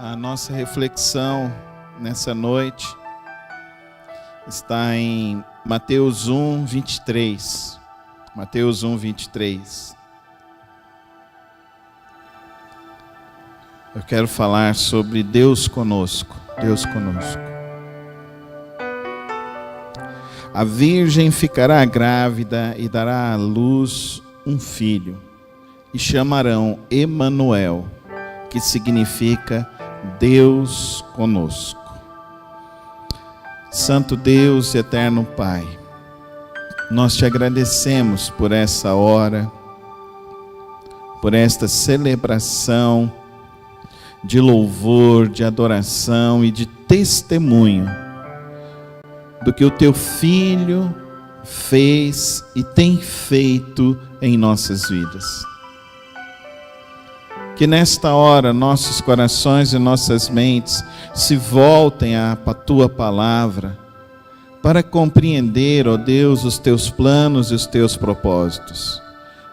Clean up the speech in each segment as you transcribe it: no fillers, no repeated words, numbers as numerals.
A nossa reflexão nessa noite está em Mateus 1, 23. Mateus 1, 23. Eu quero falar sobre Deus conosco. Deus conosco. A virgem ficará grávida e dará à luz um filho, e chamarão Emanuel, que significa Deus conosco. Santo Deus e eterno Pai, nós te agradecemos por essa hora, por esta celebração de louvor, de adoração e de testemunho do que o teu Filho fez e tem feito em nossas vidas. Que nesta hora nossos corações e nossas mentes se voltem à tua palavra para compreender, ó Deus, os teus planos e os teus propósitos.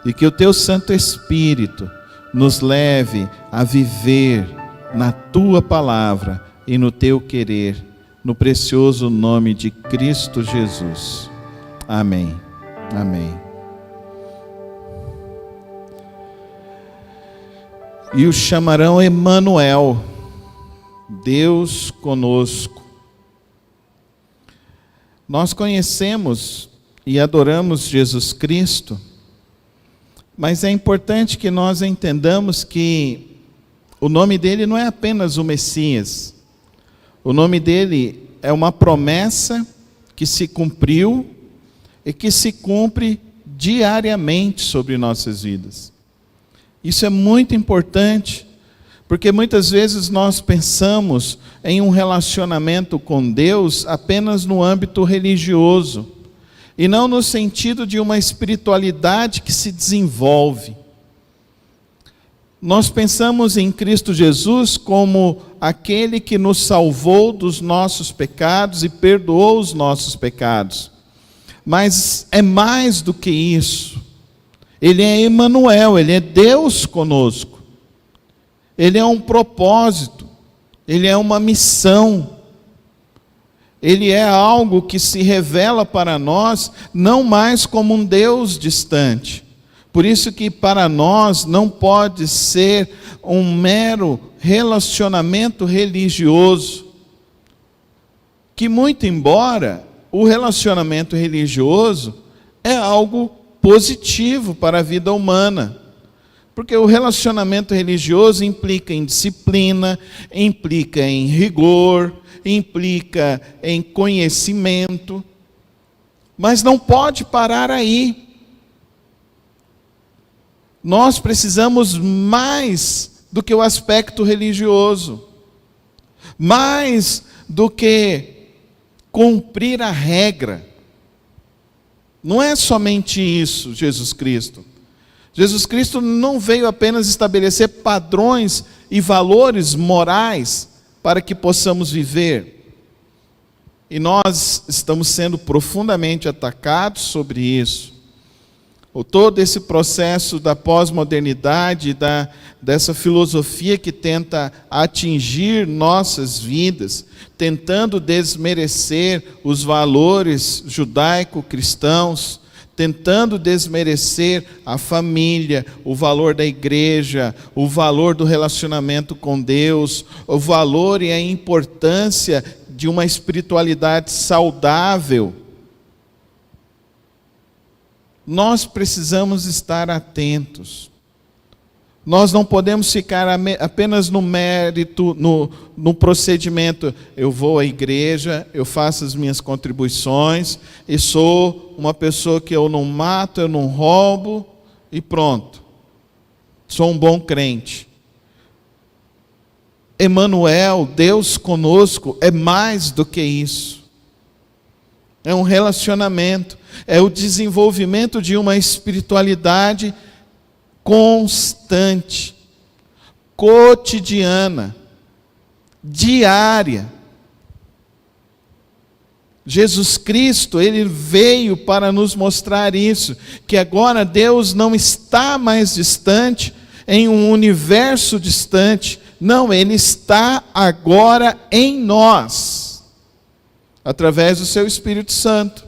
E que o teu Santo Espírito nos leve a viver na tua palavra e no teu querer, no precioso nome de Cristo Jesus. Amém. Amém. E o chamarão Emanuel, Deus conosco. Nós conhecemos e adoramos Jesus Cristo, mas é importante que nós entendamos que o nome dele não é apenas o Messias. O nome dele é uma promessa que se cumpriu e que se cumpre diariamente sobre nossas vidas. Isso é muito importante, porque muitas vezes nós pensamos em um relacionamento com Deus apenas no âmbito religioso, e não no sentido de uma espiritualidade que se desenvolve. Nós pensamos em Cristo Jesus como aquele que nos salvou dos nossos pecados e perdoou os nossos pecados. Mas é mais do que isso. Ele é Emanuel, ele é Deus conosco. Ele é um propósito, ele é uma missão. Ele é algo que se revela para nós não mais como um Deus distante. Por isso que para nós não pode ser um mero relacionamento religioso. Que muito embora o relacionamento religioso é algo positivo para a vida humana. Porque o relacionamento religioso implica em disciplina, implica em rigor, implica em conhecimento. Mas não pode parar aí. Nós precisamos mais do que o aspecto religioso, mais do que cumprir a regra. Não é somente isso, Jesus Cristo. Jesus Cristo não veio apenas estabelecer padrões e valores morais para que possamos viver. E nós estamos sendo profundamente atacados sobre isso. Todo esse processo da pós-modernidade, dessa filosofia que tenta atingir nossas vidas, tentando desmerecer os valores judaico-cristãos, tentando desmerecer a família, o valor da igreja, o valor do relacionamento com Deus, o valor e a importância de uma espiritualidade saudável. Nós precisamos estar atentos. Nós não podemos ficar apenas no mérito, no procedimento. Eu vou à igreja, eu faço as minhas contribuições, e sou uma pessoa que eu não mato, eu não roubo, e pronto. Sou um bom crente. Emanuel, Deus conosco, é mais do que isso. É um relacionamento, é o desenvolvimento de uma espiritualidade constante, cotidiana, diária. Jesus Cristo, ele veio para nos mostrar isso, que agora Deus não está mais distante, em um universo distante, Não, ele está agora em nós, através do seu Espírito Santo.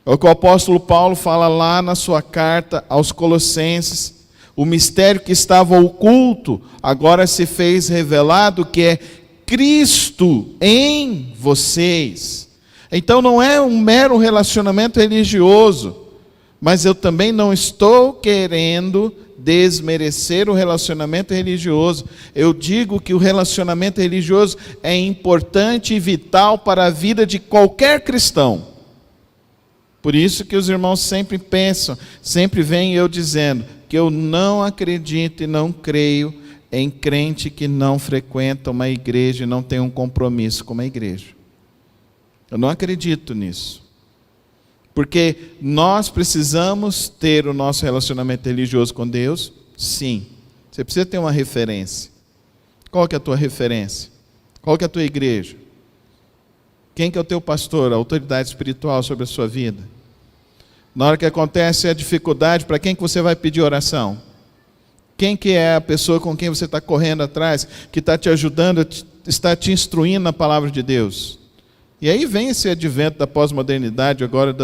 É o que o apóstolo Paulo fala lá na sua carta aos Colossenses. O mistério que estava oculto agora se fez revelado, que é Cristo em vocês. Então não é um mero relacionamento religioso, mas eu também não estou querendo desmerecer o relacionamento religioso. Eu digo que o relacionamento religioso é importante e vital para a vida de qualquer cristão. Por isso que os irmãos sempre pensam, sempre vêm eu dizendo que eu não acredito e não creio em crente que não frequenta uma igreja e não tem um compromisso com uma igreja. Eu não acredito nisso. Porque nós precisamos ter o nosso relacionamento religioso com Deus, sim. Você precisa ter uma referência. Qual que é a tua referência? Qual que é a tua igreja? Quem que é o teu pastor, a autoridade espiritual sobre a sua vida? Na hora que acontece a dificuldade, para quem que você vai pedir oração? Quem que é a pessoa com quem você está correndo atrás, que está te ajudando, está te instruindo na palavra de Deus? E aí vem esse advento da pós-modernidade, agora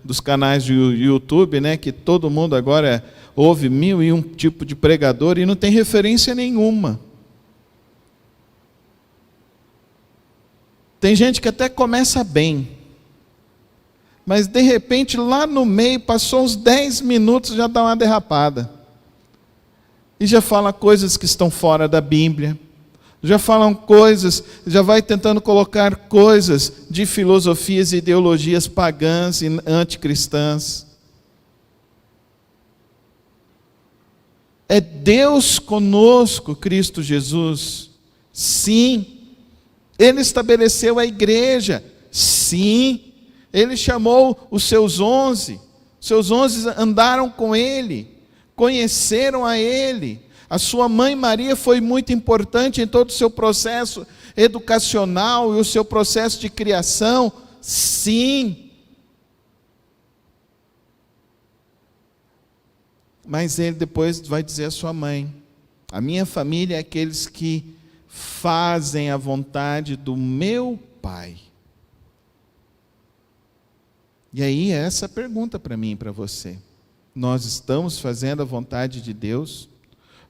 dos canais de YouTube, né, que todo mundo agora ouve 1001 tipo de pregador e não tem referência nenhuma. Tem gente que até começa bem, mas de repente lá no meio, passou uns 10 minutos, já dá uma derrapada. E já fala coisas que estão fora da Bíblia. Já falam coisas, já vai tentando colocar coisas de filosofias e ideologias pagãs e anticristãs. É Deus conosco, Cristo Jesus. Sim. Ele estabeleceu a igreja. Sim. Ele chamou os seus 11. Os seus 11 andaram com ele, conheceram a ele. A sua mãe Maria foi muito importante em todo o seu processo educacional e o seu processo de criação. Sim. Mas ele depois vai dizer à sua mãe: a minha família é aqueles que fazem a vontade do meu Pai. E aí é essa pergunta para mim e para você. Nós estamos fazendo a vontade de Deus?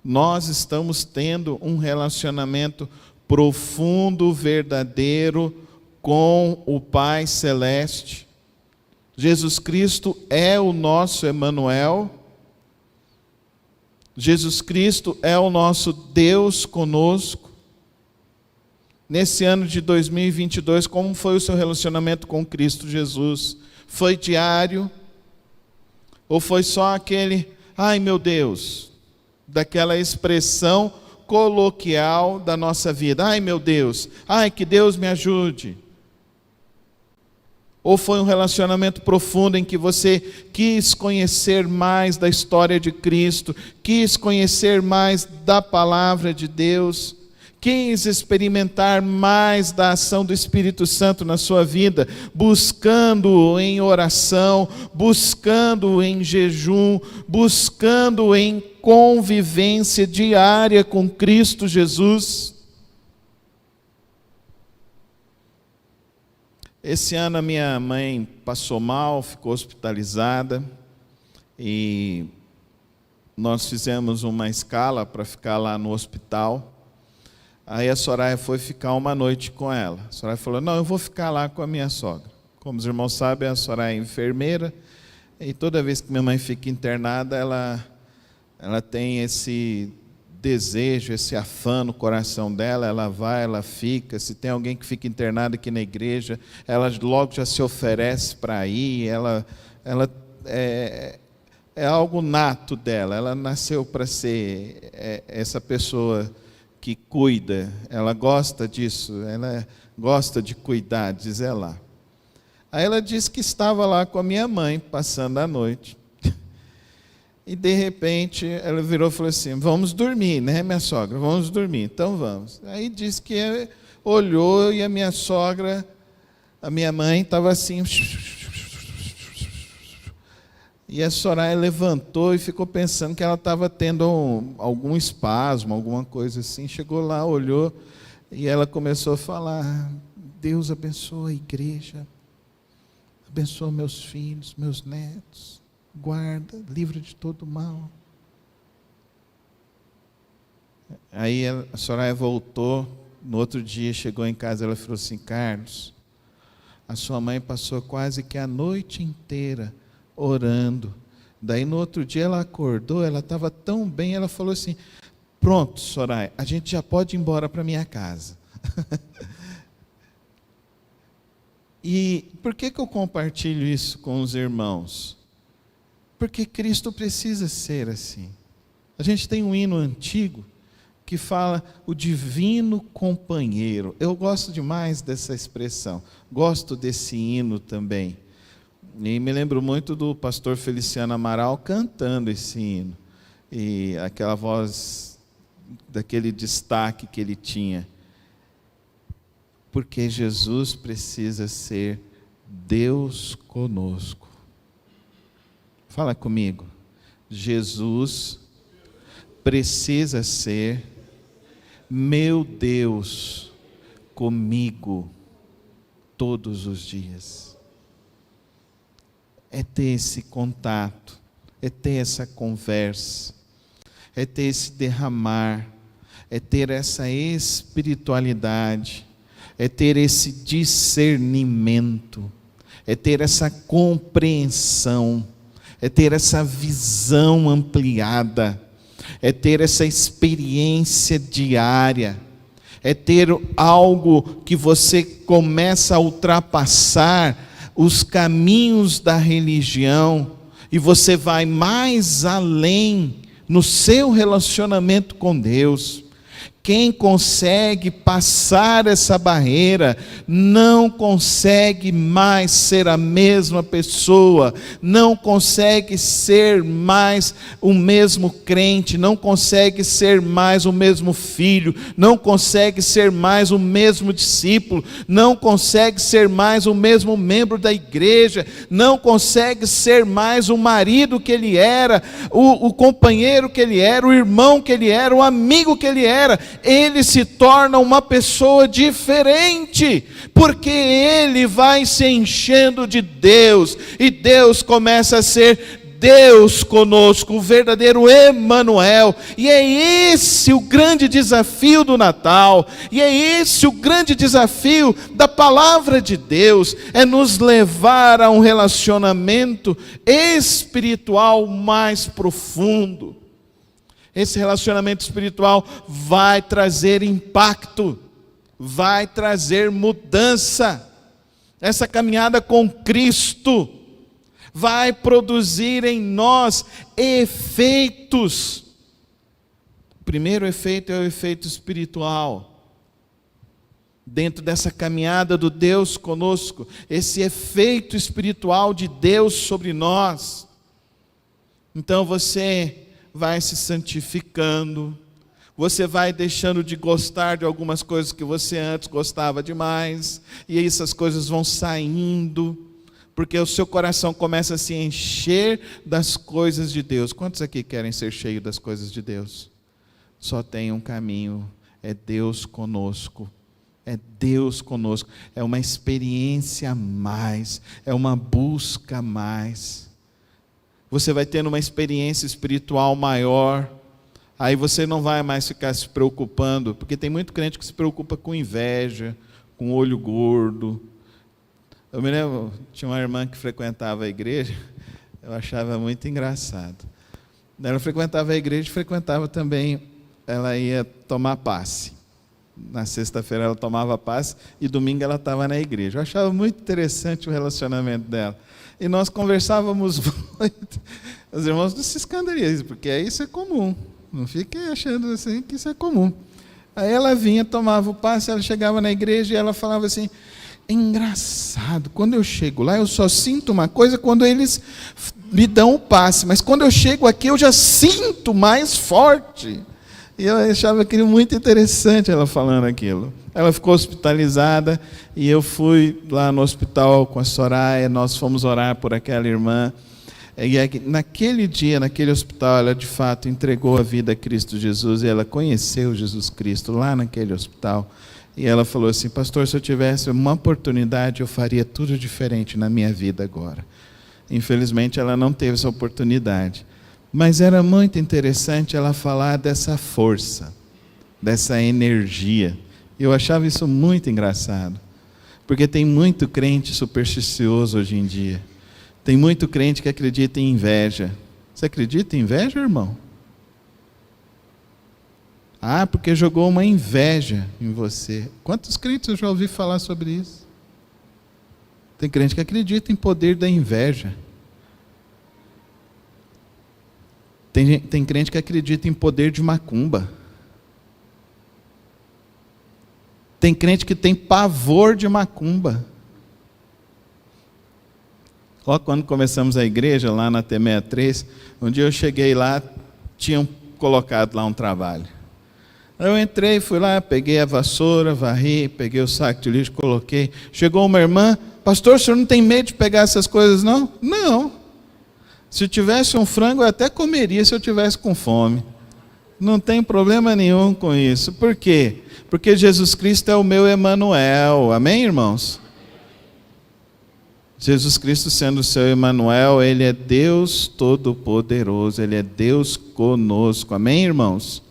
Nós estamos tendo um relacionamento profundo, verdadeiro com o Pai Celeste? Jesus Cristo é o nosso Emanuel? Jesus Cristo é o nosso Deus conosco? Nesse ano de 2022, como foi o seu relacionamento com Cristo Jesus? Foi diário? Ou foi só aquele, ai meu Deus, daquela expressão coloquial da nossa vida, ai meu Deus, ai que Deus me ajude? Ou foi um relacionamento profundo em que você quis conhecer mais da história de Cristo, quis conhecer mais da palavra de Deus, quis experimentar mais da ação do Espírito Santo na sua vida, buscando em oração, buscando em jejum, buscando em convivência diária com Cristo Jesus? Esse ano a minha mãe passou mal, ficou hospitalizada, e nós fizemos uma escala para ficar lá no hospital. Aí a Soraya foi ficar uma noite com ela. A Soraya falou, não, eu vou ficar lá com a minha sogra. Como os irmãos sabem, a Soraya é enfermeira, e toda vez que minha mãe fica internada, ela tem esse desejo, esse afã no coração dela, ela vai, ela fica. Se tem alguém que fica internado aqui na igreja, ela logo já se oferece para ir. Ela é algo nato dela, ela nasceu para ser essa pessoa que cuida, ela gosta disso, ela gosta de cuidar, de zelar. Aí ela disse que estava lá com a minha mãe, passando a noite, e de repente ela virou e falou assim, vamos dormir, né minha sogra, vamos dormir, então vamos. Aí disse que olhou e a minha sogra, a minha mãe estava assim, E a Soraya levantou e ficou pensando que ela estava tendo algum espasmo, alguma coisa assim. Chegou lá, olhou e ela começou a falar: Deus abençoa a igreja, abençoa meus filhos, meus netos, guarda, livra de todo mal. Aí a Soraya voltou, no outro dia chegou em casa, ela falou assim: Carlos, a sua mãe passou quase que a noite inteira orando. Daí no outro dia ela acordou, ela estava tão bem, ela falou assim: pronto, Soraya, a gente já pode ir embora para minha casa. E por que eu compartilho isso com os irmãos? Porque Cristo precisa ser assim. A gente tem um hino antigo que fala o divino companheiro. Eu gosto demais dessa expressão, gosto desse hino também. E me lembro muito do pastor Feliciano Amaral cantando esse hino. E aquela voz, daquele destaque que ele tinha. Porque Jesus precisa ser Deus conosco. Fala comigo. Jesus precisa ser meu Deus comigo todos os dias. É ter esse contato, é ter essa conversa, é ter esse derramar, é ter essa espiritualidade, é ter esse discernimento, é ter essa compreensão, é ter essa visão ampliada, é ter essa experiência diária, é ter algo que você começa a ultrapassar os caminhos da religião, e você vai mais além no seu relacionamento com Deus. Quem consegue passar essa barreira não consegue mais ser a mesma pessoa, não consegue ser mais o mesmo crente, não consegue ser mais o mesmo filho, não consegue ser mais o mesmo discípulo, não consegue ser mais o mesmo membro da igreja, não consegue ser mais o marido que ele era, o companheiro que ele era, o irmão que ele era, o amigo que ele era. Ele se torna uma pessoa diferente, porque ele vai se enchendo de Deus, e Deus começa a ser Deus conosco, o verdadeiro Emanuel. E é esse o grande desafio do Natal, e é esse o grande desafio da palavra de Deus, é nos levar a um relacionamento espiritual mais profundo. Esse relacionamento espiritual vai trazer impacto, vai trazer mudança. Essa caminhada com Cristo vai produzir em nós efeitos. O primeiro efeito é o efeito espiritual. Dentro dessa caminhada do Deus conosco, esse efeito espiritual de Deus sobre nós. Então você vai se santificando, você vai deixando de gostar de algumas coisas que você antes gostava demais, e aí essas coisas vão saindo, porque o seu coração começa a se encher das coisas de Deus. Quantos aqui querem ser cheios das coisas de Deus? Só tem um caminho, é Deus conosco. É Deus conosco, é uma experiência a mais, é uma busca a mais. Você vai tendo uma experiência espiritual maior, aí você não vai mais ficar se preocupando, porque tem muito crente que se preocupa com inveja, com olho gordo. Eu me lembro, tinha uma irmã que frequentava a igreja, eu achava muito engraçado. Ela frequentava a igreja e frequentava também, ela ia tomar passe. Na sexta-feira ela tomava passe e domingo ela estava na igreja. Eu achava muito interessante o relacionamento dela. E nós conversávamos muito. Os irmãos não se escandalizam, porque isso é comum. Não fiquem achando assim que isso é comum. Aí ela vinha, tomava o passe, ela chegava na igreja e ela falava assim: é engraçado, quando eu chego lá eu só sinto uma coisa quando eles me dão o passe, mas quando eu chego aqui eu já sinto mais forte. E eu achava aquilo muito interessante, ela falando aquilo. Ela ficou hospitalizada e eu fui lá no hospital com a Soraya, nós fomos orar por aquela irmã. naquele dia, naquele hospital, ela de fato entregou a vida a Cristo Jesus, e ela conheceu Jesus Cristo lá naquele hospital. E ela falou assim: pastor, se eu tivesse uma oportunidade, eu faria tudo diferente na minha vida agora. Infelizmente ela não teve essa oportunidade. Mas era muito interessante ela falar dessa força, dessa energia. Eu achava isso muito engraçado. Porque tem muito crente supersticioso hoje em dia. Tem muito crente que acredita em inveja. Você acredita em inveja, irmão? Ah, porque jogou uma inveja em você. Quantos crentes eu já ouvi falar sobre isso? Tem crente que acredita em poder da inveja. Tem crente que acredita em poder de macumba. Tem crente que tem pavor de macumba. Ó, quando começamos a igreja, lá na T63, um dia eu cheguei lá, tinham colocado lá um trabalho. Eu entrei, fui lá, peguei a vassoura, varri, peguei o saco de lixo, coloquei. Chegou uma irmã: pastor, o senhor não tem medo de pegar essas coisas, não? Não. Se eu tivesse um frango, eu até comeria se eu tivesse com fome. Não tem problema nenhum com isso. Por quê? Porque Jesus Cristo é o meu Emanuel. Amém, irmãos? Jesus Cristo sendo o seu Emanuel, Ele é Deus Todo-Poderoso, Ele é Deus conosco. Amém, irmãos?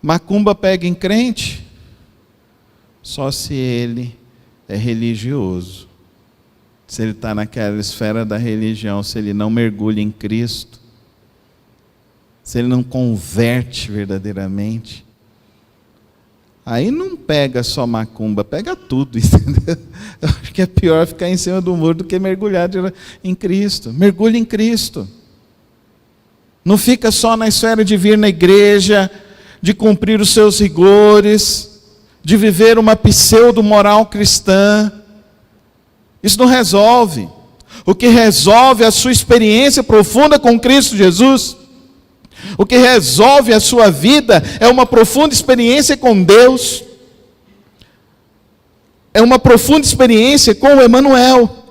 Macumba pega em crente? Só se ele é religioso. Se ele está naquela esfera da religião, se ele não mergulha em Cristo, se ele não converte verdadeiramente, aí não pega só macumba, pega tudo, entendeu? Eu acho que é pior ficar em cima do muro do que mergulhar em Cristo. Mergulhe em Cristo. Não fica só na esfera de vir na igreja, de cumprir os seus rigores, de viver uma pseudo-moral cristã. Isso não resolve. O que resolve é a sua experiência profunda com Cristo Jesus. O que resolve a sua vida é uma profunda experiência com Deus. É uma profunda experiência com o Emanuel.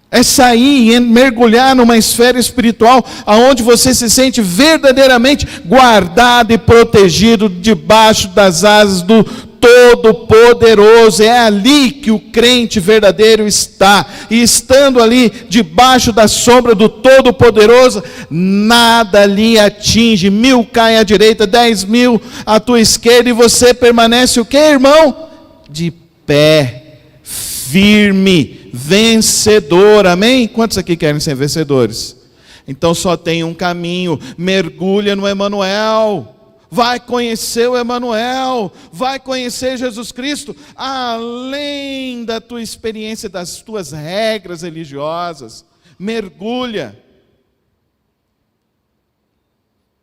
É sair e mergulhar numa esfera espiritual onde você se sente verdadeiramente guardado e protegido debaixo das asas do Todo-Poderoso. É ali que o crente verdadeiro está. E estando ali debaixo da sombra do Todo-Poderoso, nada lhe atinge. 1000 caem à direita, 10.000 à tua esquerda, e você permanece o quê, irmão? De pé, firme, vencedor. Amém? Quantos aqui querem ser vencedores? Então só tem um caminho: mergulha no Emanuel. Vai conhecer o Emanuel, vai conhecer Jesus Cristo, além da tua experiência, das tuas regras religiosas. Mergulha.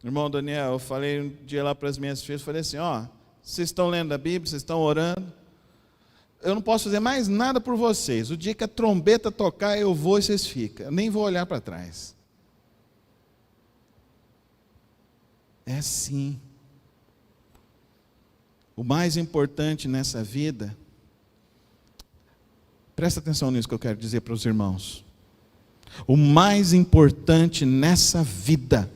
Irmão Daniel, eu falei um dia lá para as minhas filhas, falei assim: ó, vocês estão lendo a Bíblia, vocês estão orando, eu não posso fazer mais nada por vocês. O dia que a trombeta tocar, eu vou e vocês ficam. Eu nem vou olhar para trás. É assim. O mais importante nessa vida, presta atenção nisso que eu quero dizer para os irmãos. O mais importante nessa vida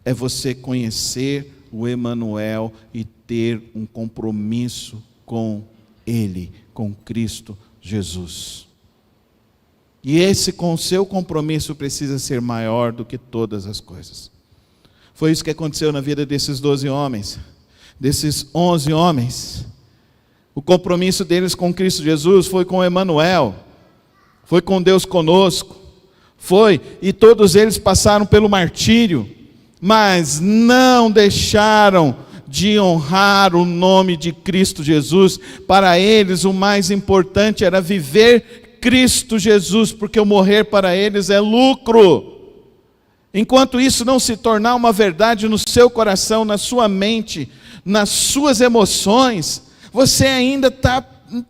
é você conhecer o Emanuel e ter um compromisso com Ele, com Cristo Jesus. E esse com o seu compromisso precisa ser maior do que todas as coisas. Foi isso que aconteceu na vida desses 12 homens, desses 11 homens. O compromisso deles com Cristo Jesus foi com Emanuel, foi com Deus conosco, foi, e todos eles passaram pelo martírio, mas não deixaram de honrar o nome de Cristo Jesus. Para eles o mais importante era viver Cristo Jesus, porque o morrer para eles é lucro. Enquanto isso não se tornar uma verdade no seu coração, na sua mente, nas suas emoções, você ainda está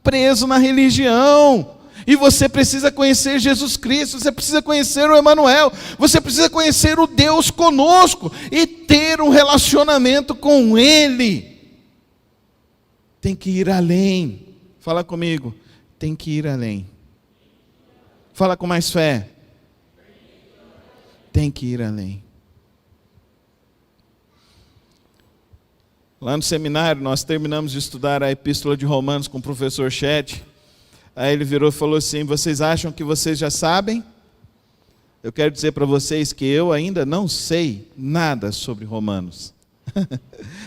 preso na religião. E você precisa conhecer Jesus Cristo, você precisa conhecer o Emanuel, você precisa conhecer o Deus conosco e ter um relacionamento com Ele. Tem que ir além. Fala comigo. tem que ir além. Fala com mais fé. Tem que ir além. Lá no seminário, nós terminamos de estudar a Epístola de Romanos com o professor Ched. Aí ele virou e falou assim: vocês acham que vocês já sabem? Eu quero dizer para vocês que eu ainda não sei nada sobre Romanos.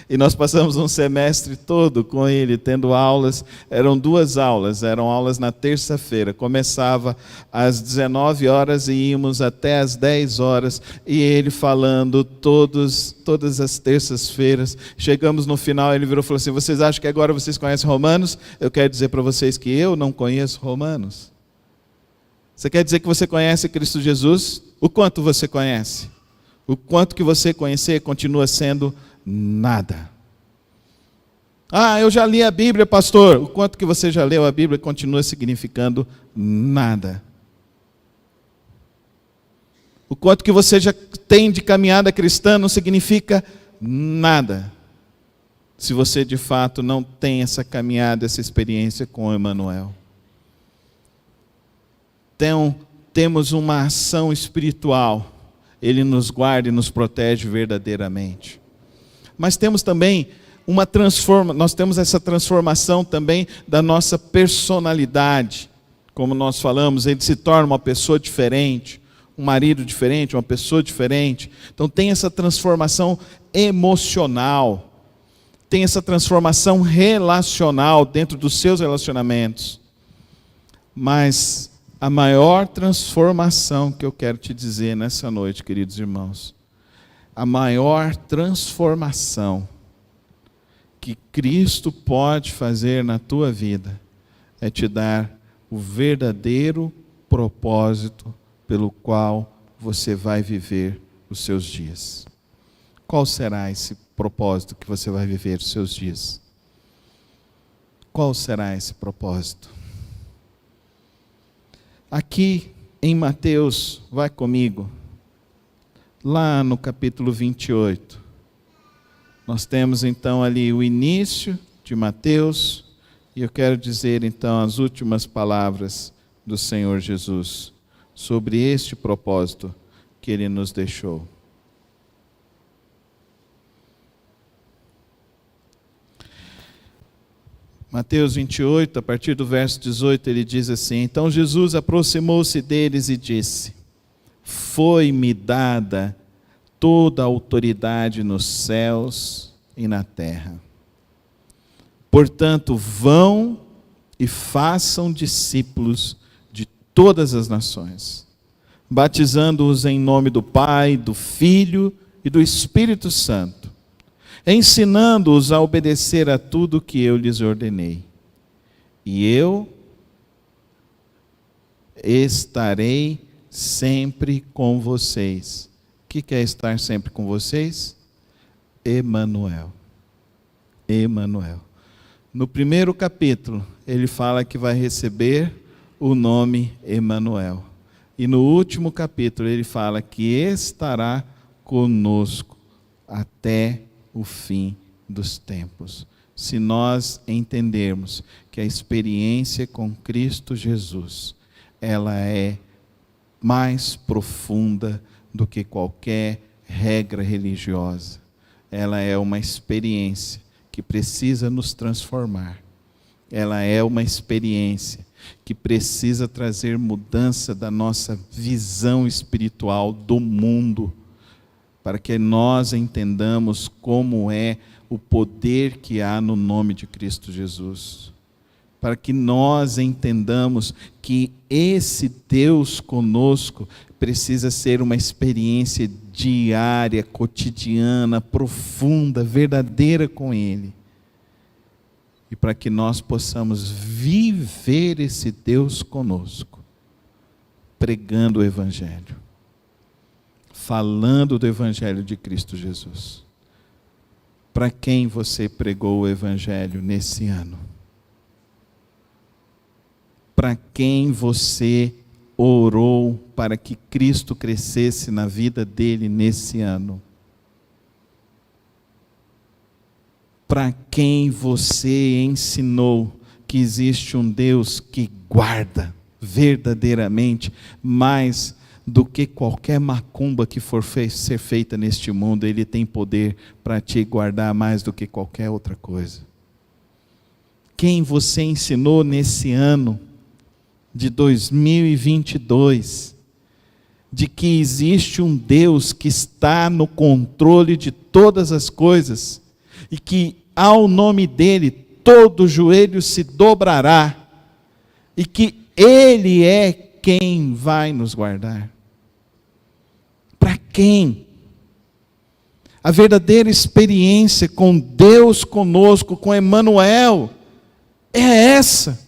E nós passamos um semestre todo com ele, tendo aulas. Eram 2 aulas, eram aulas na terça-feira. Começava às 19 horas e íamos até às 10 horas. E ele falando todas as terças-feiras. Chegamos no final, ele virou e falou assim: vocês acham que agora vocês conhecem Romanos? Eu quero dizer para vocês que eu não conheço Romanos. Você quer dizer que você conhece Cristo Jesus? O quanto você conhece? O quanto que você conhecer continua sendo nada. Ah, eu já li a Bíblia, pastor. O quanto que você já leu a Bíblia continua significando nada. O quanto que você já tem de caminhada cristã não significa nada, se você de fato não tem essa caminhada, essa experiência com o Emmanuel. Então, temos uma ação espiritual. Ele nos guarda e nos protege verdadeiramente. Mas temos também nós temos essa transformação também da nossa personalidade. Como nós falamos, ele se torna uma pessoa diferente, um marido diferente, uma pessoa diferente. Então tem essa transformação emocional, tem essa transformação relacional dentro dos seus relacionamentos. Mas a maior transformação que eu quero te dizer nessa noite, queridos irmãos, a maior transformação que Cristo pode fazer na tua vida é te dar o verdadeiro propósito pelo qual você vai viver os seus dias. Qual será esse propósito que você vai viver os seus dias? Qual será esse propósito? Aqui em Mateus, vai comigo, lá no capítulo 28, nós temos então ali o início de Mateus, e eu quero dizer então as últimas palavras do Senhor Jesus sobre este propósito que Ele nos deixou. Mateus 28, a partir do verso 18, ele diz assim: então Jesus aproximou-se deles e disse: foi-me dada toda a autoridade nos céus e na terra. Portanto, vão e façam discípulos de todas as nações, batizando-os em nome do Pai, do Filho e do Espírito Santo, ensinando-os a obedecer a tudo que eu lhes ordenei. E eu estarei sempre com vocês. O que é estar sempre com vocês? Emmanuel. Emmanuel. No primeiro capítulo, ele fala que vai receber o nome Emmanuel. E no último capítulo, ele fala que estará conosco até o fim dos tempos. Se nós entendermos que a experiência com Cristo Jesus, ela é mais profunda do que qualquer regra religiosa. Ela é uma experiência que precisa nos transformar. Ela é uma experiência que precisa trazer mudança da nossa visão espiritual do mundo, para que nós entendamos como é o poder que há no nome de Cristo Jesus. Para que nós entendamos que esse Deus conosco precisa ser uma experiência diária, cotidiana, profunda, verdadeira com Ele. E para que nós possamos viver esse Deus conosco, pregando o Evangelho, falando do Evangelho de Cristo Jesus. Para quem você pregou o Evangelho nesse ano? Para quem você orou para que Cristo crescesse na vida dele nesse ano? Para quem você ensinou que existe um Deus que guarda verdadeiramente mais do que qualquer macumba que for ser feita neste mundo. Ele tem poder para te guardar mais do que qualquer outra coisa. Quem você ensinou nesse ano de 2022 de que existe um Deus que está no controle de todas as coisas e que ao nome dele todo joelho se dobrará e que ele é quem vai nos guardar? Para quem? A verdadeira experiência com Deus conosco, com Emmanuel, é essa.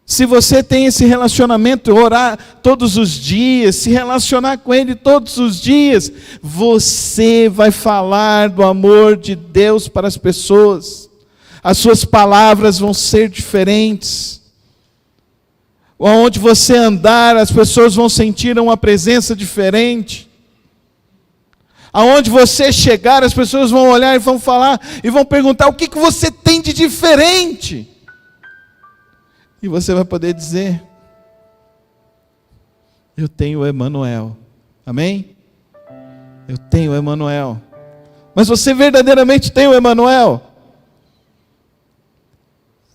Se você tem esse relacionamento, orar todos os dias, se relacionar com Ele todos os dias, você vai falar do amor de Deus para as pessoas. As suas palavras vão ser diferentes. Onde você andar, as pessoas vão sentir uma presença diferente. Aonde você chegar, as pessoas vão olhar e vão falar, e vão perguntar, o que você tem de diferente? E você vai poder dizer, eu tenho o Emmanuel. Amém? Eu tenho o Emmanuel. Mas você verdadeiramente tem o Emmanuel?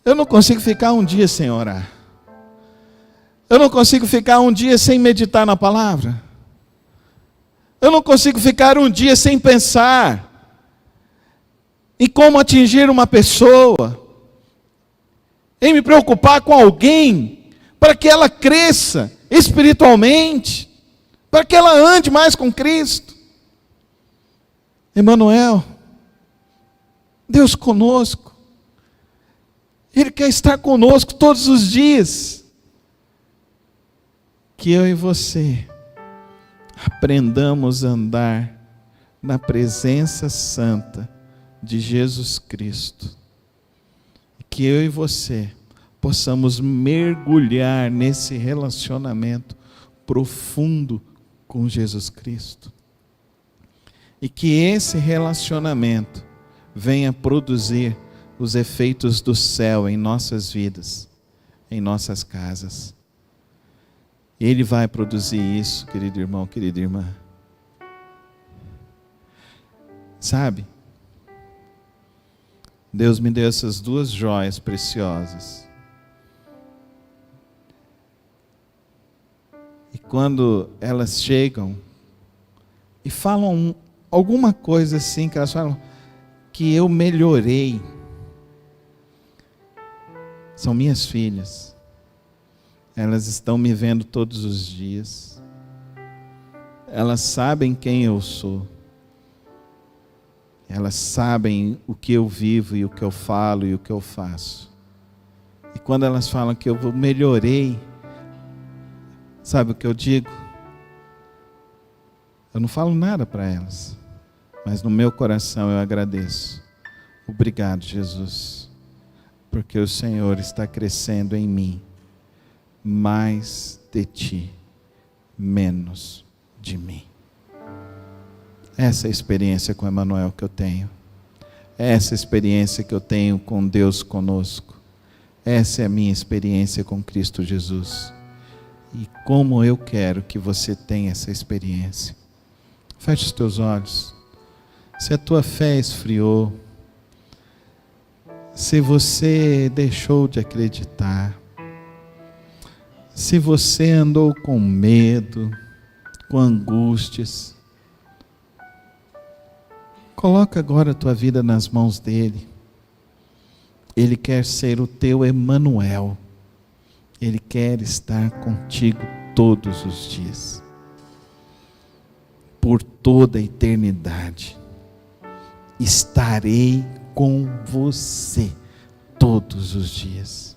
Eu não consigo ficar um dia sem orar. Eu não consigo ficar um dia sem meditar na palavra. Eu não consigo ficar um dia sem pensar em como atingir uma pessoa, em me preocupar com alguém, para que ela cresça espiritualmente, para que ela ande mais com Cristo. Emmanuel, Deus conosco, Ele quer estar conosco todos os dias. Que eu e você aprendamos a andar na presença santa de Jesus Cristo. Que eu e você possamos mergulhar nesse relacionamento profundo com Jesus Cristo. E que esse relacionamento venha produzir os efeitos do céu em nossas vidas, em nossas casas. Ele vai produzir isso, querido irmão, querida irmã. Sabe? Deus me deu essas duas joias preciosas. E quando elas chegam e falam alguma coisa assim, que elas falam que eu melhorei, são minhas filhas. Elas estão me vendo todos os dias. Elas sabem quem eu sou. Elas sabem o que eu vivo e o que eu falo e o que eu faço. E quando elas falam que eu melhorei, sabe o que eu digo? Eu não falo nada para elas, mas no meu coração eu agradeço. Obrigado, Jesus, porque o Senhor está crescendo em mim. Mais de ti, menos de mim. Essa é a experiência com Emmanuel que eu tenho. Essa é a experiência que eu tenho com Deus conosco. Essa é a minha experiência com Cristo Jesus. E como eu quero que você tenha essa experiência. Feche os teus olhos. Se a tua fé esfriou, se você deixou de acreditar, se você andou com medo, com angústias, coloca agora a tua vida nas mãos dele. Ele quer ser o teu Emmanuel. Ele quer estar contigo todos os dias, por toda a eternidade. Estarei com você todos os dias.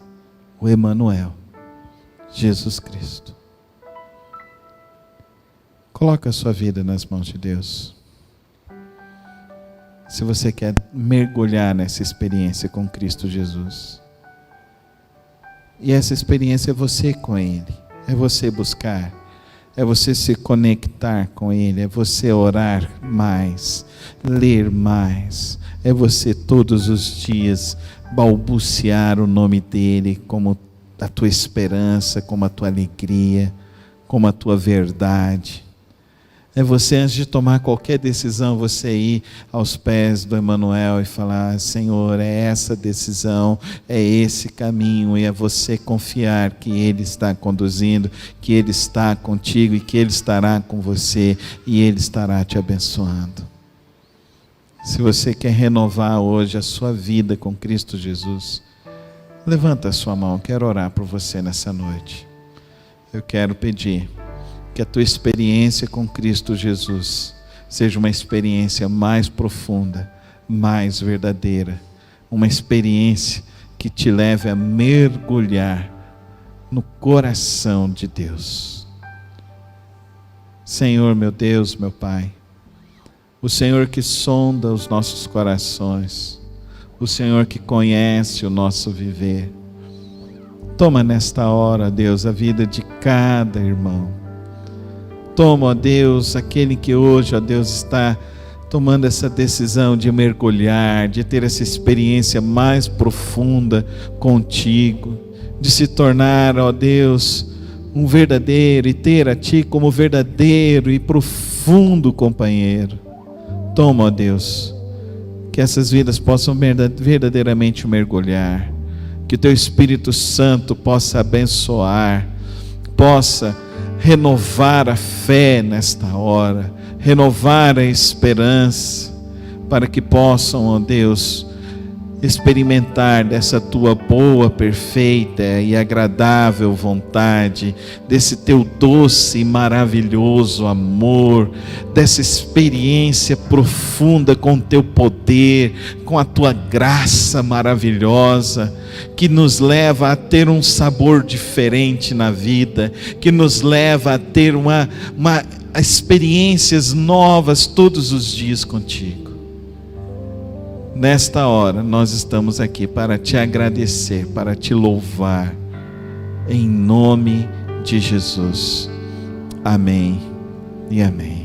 O Emmanuel, Jesus Cristo. Coloca a sua vida nas mãos de Deus. Se você quer mergulhar nessa experiência com Cristo Jesus. E essa experiência é você com Ele. É você buscar. É você se conectar com Ele. É você orar mais. Ler mais. É você todos os dias balbuciar o nome dele como a tua esperança, como a tua alegria, como a tua verdade. É você, antes de tomar qualquer decisão, você ir aos pés do Emmanuel e falar: Senhor, é essa decisão, é esse caminho, e é você confiar que Ele está conduzindo, que Ele está contigo e que Ele estará com você e Ele estará te abençoando. Se você quer renovar hoje a sua vida com Cristo Jesus, levanta a sua mão, quero orar por você nessa noite. Eu quero pedir que a tua experiência com Cristo Jesus seja uma experiência mais profunda, mais verdadeira, uma experiência que te leve a mergulhar no coração de Deus. Senhor, meu Deus, meu Pai, o Senhor que sonda os nossos corações, o Senhor que conhece o nosso viver, toma nesta hora, Deus, a vida de cada irmão. Toma, ó Deus, aquele que hoje, ó Deus, está tomando essa decisão de mergulhar, de ter essa experiência mais profunda contigo, de se tornar, ó Deus, um verdadeiro e ter a Ti como verdadeiro e profundo companheiro. Toma, ó Deus, que essas vidas possam verdadeiramente mergulhar, que o Teu Espírito Santo possa abençoar, possa renovar a fé nesta hora, renovar a esperança, para que possam, ó Deus, experimentar dessa tua boa, perfeita e agradável vontade, desse teu doce e maravilhoso amor, dessa experiência profunda com o teu poder, com a tua graça maravilhosa, que nos leva a ter um sabor diferente na vida, que nos leva a ter experiências novas todos os dias contigo. Nesta hora nós estamos aqui para te agradecer, para te louvar, em nome de Jesus. Amém e amém.